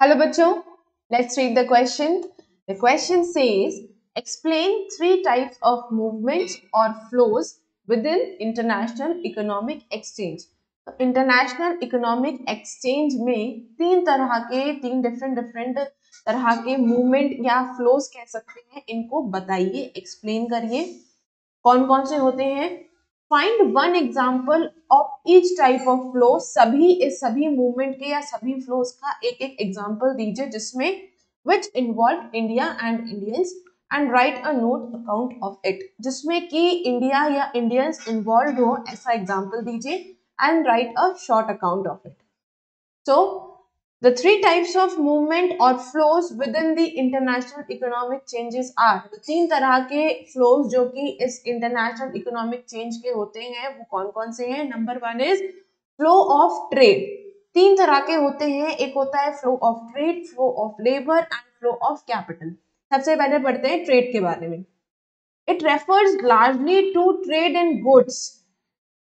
Hello bachcho, let's read the question. The question says, explain three types of movements or flows within international economic exchange. तो international economic exchange में तीन different तरह के movement या flows कह सकते हैं, इनको बताइए, एक्सप्लेन करिए कौन कौन से होते हैं. Find one example of each type of flow. सभी मूवमेंट के या सभी फ्लोज का एक एक एग्जाम्पल दीजिए जिसमें which involve India and Indians and right a note account of it. जिसमें कि इंडिया या इंडियंस इन्वॉल्व हो ऐसा एग्जाम्पल दीजिए and right a short account of it. So, the three types of movement or flows within the international economic changes are. तो तीन तरह के flows जो कि इस international economic change के होते हैं वो कौन कौन से हैं. Number one is flow of trade. तीन तरह के होते हैं, एक होता है flow of trade, flow of labor and flow of capital. सबसे पहले पढ़ते हैं ट्रेड के बारे में. It refers largely to trade in goods.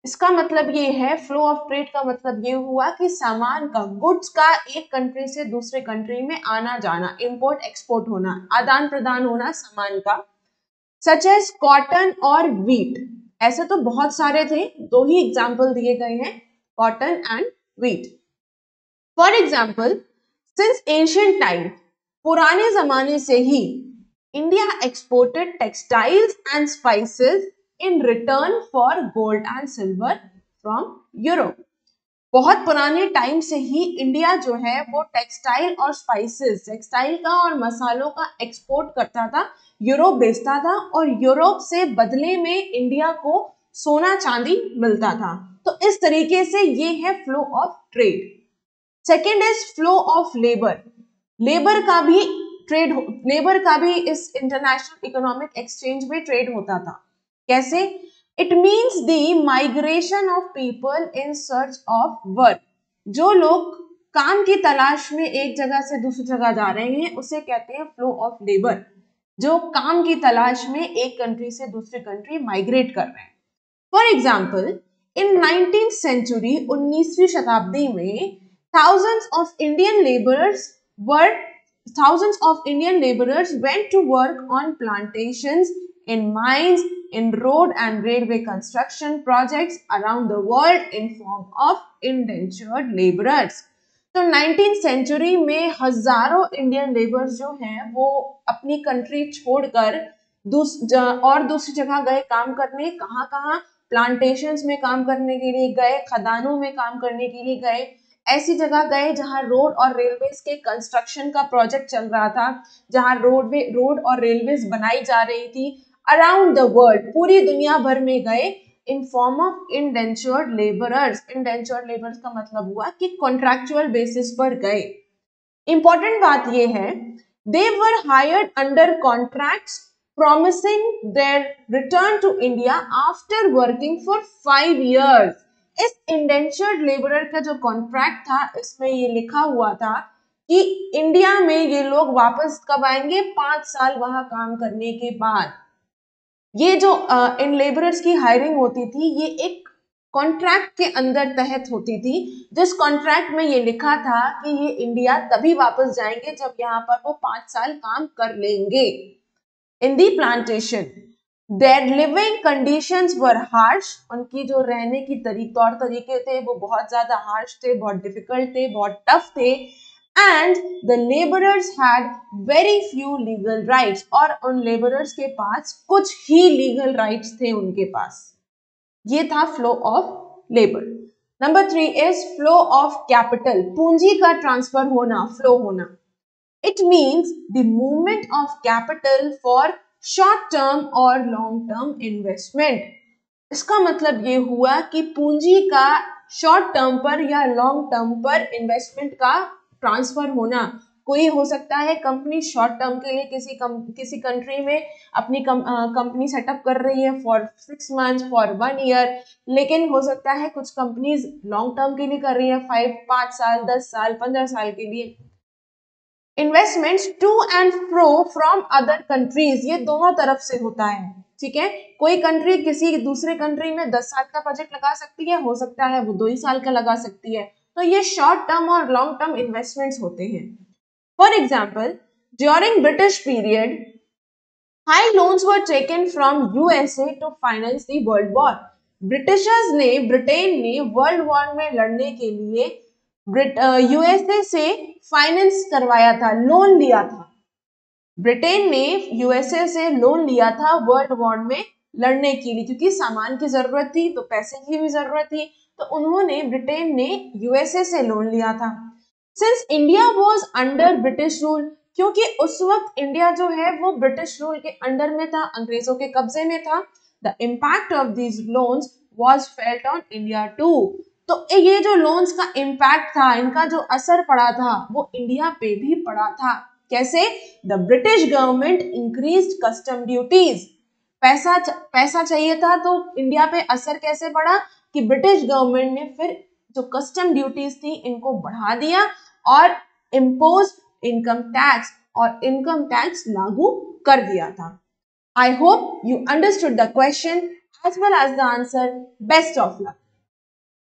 इसका मतलब ये है, फ्लो ऑफ ट्रेड का मतलब ये हुआ कि सामान का, गुड्स का एक कंट्री से दूसरे कंट्री में आना जाना, इंपोर्ट एक्सपोर्ट होना, आदान प्रदान होना सामान का. सच एज कॉटन और व्हीट. ऐसे तो बहुत सारे थे, दो ही एग्जाम्पल दिए गए हैं, cotton and wheat. For example, since ancient time, पुराने जमाने से ही India exported textiles and spices in return for gold and silver from Europe. बहुत पुराने टाइम से ही इंडिया जो है वो टेक्सटाइल और स्पाइसेस, टेक्सटाइल का और मसालों का एक्सपोर्ट करता था, यूरोप बेचता था और यूरोप से बदले में इंडिया को सोना चांदी मिलता था. तो इस तरीके से ये है flow of trade. Second is flow of labour. Labour का भी इस इंटरनेशनल इकोनॉमिक एक्सचेंज में ट्रेड होता था. कैसे? It means the migration of people in search of work. जो लोग काम की तलाश में एक जगह से दूसरी जगह जा रहे हैं उसे कहते हैं फ्लो ऑफ लेबर. जो काम की तलाश में एक कंट्री से दूसरी कंट्री माइग्रेट कर रहे हैं. For example, in 19th century, 19वीं शताब्दी में thousands of Indian laborers went to work on plantations, in mines, in road and railway construction projects around the world in form of indentured laborers. तो 19th century में हजारों Indian labours जो हैं वो अपनी कंट्री छोड़कर दूसरी जगह गए काम करने. कहाँ कहाँ? प्लांटेशंस में काम करने के लिए गए, खदानों में काम करने के लिए गए, ऐसी जगह गए जहां रोड और रेलवेज के कंस्ट्रक्शन का प्रोजेक्ट चल रहा था, जहां रोड और रेलवेज बनाई जा रही थी. अराउंड द वर्ल्ड, पूरी दुनिया भर में गए in form of indentured labourers. Indentured labours का मतलब हुआ कि कॉन्ट्रैक्चुअल बेसिस पर गए. इंपॉर्टेंट बात यह है, they were hired under contracts promising their return to India after working for 5 years. इस इंडेंचर्ड लेबरर का जो कॉन्ट्रैक्ट था इसमें ये लिखा हुआ था कि इंडिया में ये लोग वापस कब आएंगे? 5 साल वहां काम करने के बाद. ये जो इन लेबरर्स की हायरिंग होती थी ये एक कॉन्ट्रैक्ट के अंदर तहत होती थी, जिस कॉन्ट्रैक्ट में ये लिखा था कि ये इंडिया तभी वापस जाएंगे जब यहाँ पर वो 5 साल काम कर लेंगे. In the plantation, their living conditions were harsh. उनकी जो रहने की तौर तरीके थे वो बहुत ज्यादा हार्श थे, बहुत डिफिकल्ट थे, बहुत टफ थे. And the laborers had very few legal rights. और उन laborers के पास कुछ ही legal rights थे उनके पास. ये था flow of labor. Number 3 is flow of capital. पूंजी का ट्रांसफर होना, फ्लो होना. It means the movement of capital for short-term or long-term investment. इसका मतलब ये हुआ कि पूंजी का शॉर्ट टर्म पर या लॉन्ग टर्म पर इन्वेस्टमेंट का ट्रांसफर होना. कोई हो सकता है कंपनी शॉर्ट टर्म के लिए किसी कंट्री में अपनी कंपनी सेटअप कर रही है फॉर 6 months, फॉर 1 year, लेकिन हो सकता है कुछ कंपनीज लॉन्ग टर्म के लिए कर रही है 5 साल, 10 साल, 15 साल के लिए. Investments to and fro from other countries, ये दोनों तरफ से होता है. ठीक है, कोई कंट्री किसी दूसरे कंट्री में 10 साल का बजट लगा सकती है, हो सकता है वो 2 ही साल का लगा सकती है. तो ये शॉर्ट टर्म और लॉन्ग टर्म इन्वेस्टमेंट्स होते हैं. For example, during British period high loans were taken from USA to finance the world war. Britain ने वर्ल्ड वॉर में लड़ने के लिए यूएसए से फाइनेंस करवाया था, लोन लिया था। ब्रिटेन ने यूएसए से लोन लिया था वर्ल्ड वॉर में लड़ने के लिए, क्योंकि सामान की जरूरत थी तो पैसे की भी जरूरत थी, तो उन्होंने ब्रिटेन ने यूएसए से लोन लिया था। Since India was under British rule, क्योंकि उस वक्त इंडिया जो है वो ब्रिटिश रूल के अंडर में था, अंग्रेजों के कब्जे में था। The impact of these loans was felt on India too. तो ये जो लोन्स का इम्पैक्ट था, इनका जो असर पड़ा था वो इंडिया पे भी पड़ा था। कैसे? The British government increased custom duties. पैसा चाहिए था, तो इंडिया पे असर कैसे पड़ा कि ब्रिटिश गवर्नमेंट ने फिर जो कस्टम ड्यूटीज थी इनको बढ़ा दिया और इम्पोज इनकम टैक्स, और इनकम टैक्स लागू कर दिया था। I hope you understood the question as well as the answer. Best of luck.